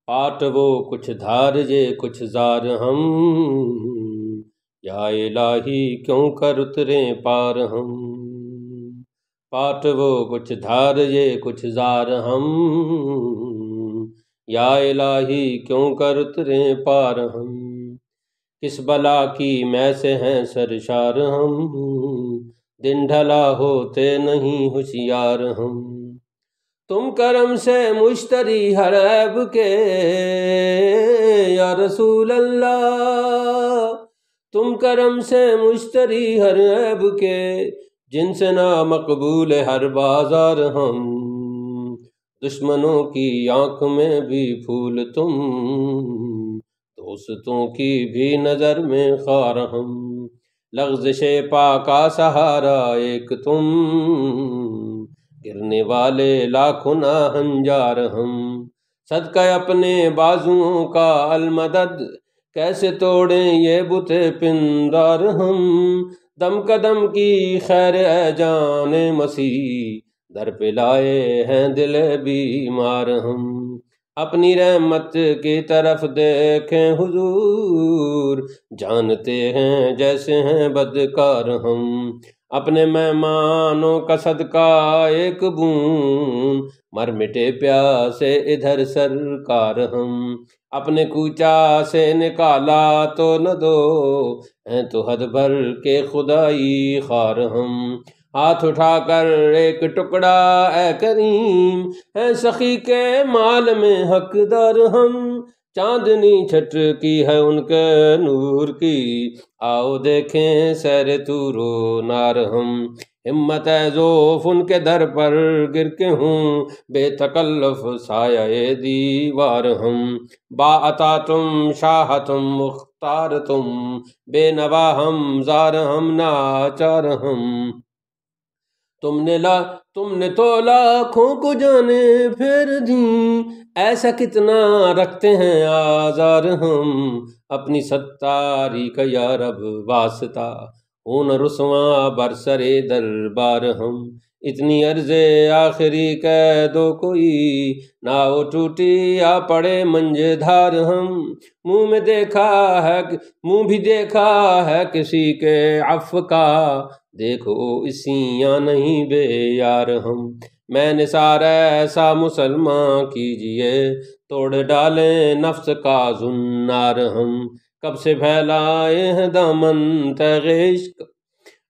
پاٹ وہ کچھ دھار یہ کچھ زار ہم، یا الہی کیوں کر اترے پار ہم۔ پاٹ وہ کچھ دھار یہ کچھ زار ہم، یا الہی کیوں کر اترے پار ہم۔ کس بلا کی میں سے ہیں سرشار ہم، دن ڈھلا ہوتے نہیں ہوشیار ہم۔ تم کرم سے مشتری ہر عیب کے یا رسول اللہ، تم کرم سے مشتری ہر عیب کے، جن سے نا مقبول ہر بازار ہم۔ دشمنوں کی آنکھ میں بھی پھول تم، دوستوں کی بھی نظر میں خار ہم۔ لغزش پا کا سہارا ایک تم، گرنے والے لاکھوں ہنجار ہم۔ صدقہ اپنے بازوؤں کا المدد، کیسے توڑیں یہ بت پندار ہم۔ دم قدم کی خیر اے جان مسیح، در پہ لائے ہیں دل بیمار ہم۔ اپنی رحمت کی طرف دیکھیں حضور، جانتے ہیں جیسے ہیں بدکار ہم۔ اپنے مہمانوں کا صدقہ ایک بوند، مر مٹے پیاسے ادھر سرکار ہم۔ اپنے کوچا سے نکالا تو نہ دو، ہیں تو حد بھر کے خدائی خوار ہم۔ ہاتھ اٹھا کر ایک ٹکڑا اے کریم، ہے سخی کے مال میں حقدار ہم۔ چاندنی چھٹ کی ہے ان کے نور کی، آؤ دیکھیں سیر طور و نار ہم۔ ہمت ہے ذوف ان کے در پر گر کے ہوں، بے تکلف سایہ دیوار ہم۔ با عطا تم شاہ تم مختار تم، بے نوا ہم زار ہم ناچار ہم۔ تم نے تو لاکھوں کو جانے پھیر دیں، ایسا کتنا رکھتے ہیں آزار ہم۔ اپنی ستاری کا یا رب واسطہ، ہوں نہ رسواں برسرے دربار ہم۔ اتنی عرض آخری کہہ دو کوئی، نہ ہو ٹوٹی یا پڑے منجے دھار ہم۔ منہ بھی دیکھا ہے کسی کے عفو کا، دیکھو اسی یا نہیں بے یار ہم۔ میں نثار ایسا مسلمان کیجئے، توڑ ڈالیں نفس کا زنار ہم۔ کب سے پھیلائے ہیں دامن تیغ عشق،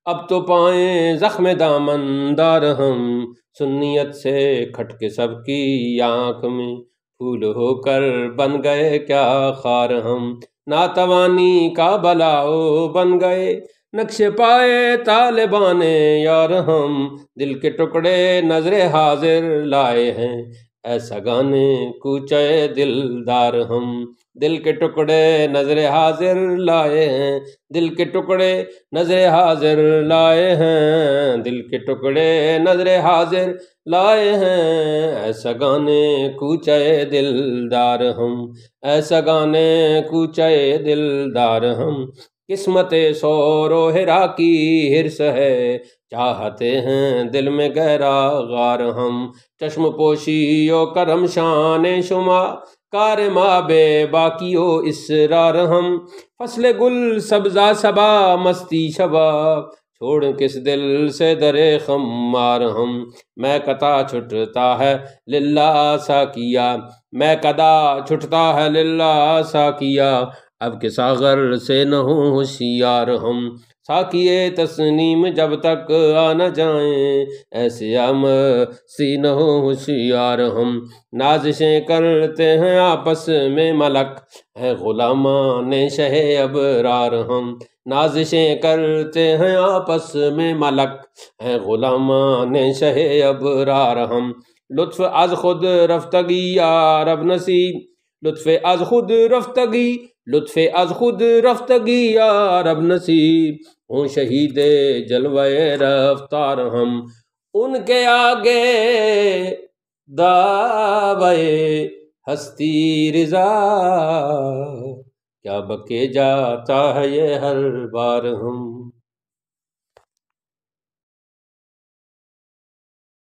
اب تو پائیں زخم دامن دار ہم۔ سنیت سے کھٹ کے سب کی آنکھ میں، پھول ہو کر بن گئے کیا خار ہم۔ ناتوانی کا بلاؤ بن گئے، نقش پائے طالبان یار ہم۔ دل کے ٹکڑے نظر حاضر لائے ہیں، ایسا گانے کوچے دلدار ہم۔ دل کے ٹکڑے نظر حاضر لائے ہیں، دل کے ٹکڑے نظر حاضر لائے ہیں، دل کے ٹکڑے نظر حاضر لائے ہیں، ایسا گانے کوچے دلدار ہم، ایسا گانے کوچے دلدار ہم۔ قسمت سور و ہرا کی ہرس ہے، چاہتے ہیں دل میں گہرا غار ہم۔ چشم پوشی و کرم شان شما، کار ماں بے باقی و اسرار ہم۔ فصل گل سبزہ صبا مستی شباب، چھوڑ کس دل سے درے خمار ہم۔ میں قطع چھٹتا ہے للہ ساکیا، میں قدا چھٹتا ہے للہ ساکیا، اب کے ساغر سے نہ ہوں ہوشیار ہم۔ ساقیے تسنیم جب تک آ نہ جائیں، ایسے سی نہ ہو ہوشیار ہم۔ نازشیں کرتے ہیں آپس میں ملک، ہیں غلامان شہ ابرار ہم۔ نازشیں کرتے ہیں آپس میں ملک، ہیں غلامان شہ ابرار ہم۔ لطف از خود رفتگی یا رب نصیب، لطف از خود رفتگی یا رب نصیب، ہوں شہید جلوے رفتار ہم۔ ان کے آگے دعوے ہستی رضا، کیا بکے جاتا ہے یہ ہر بار ہم۔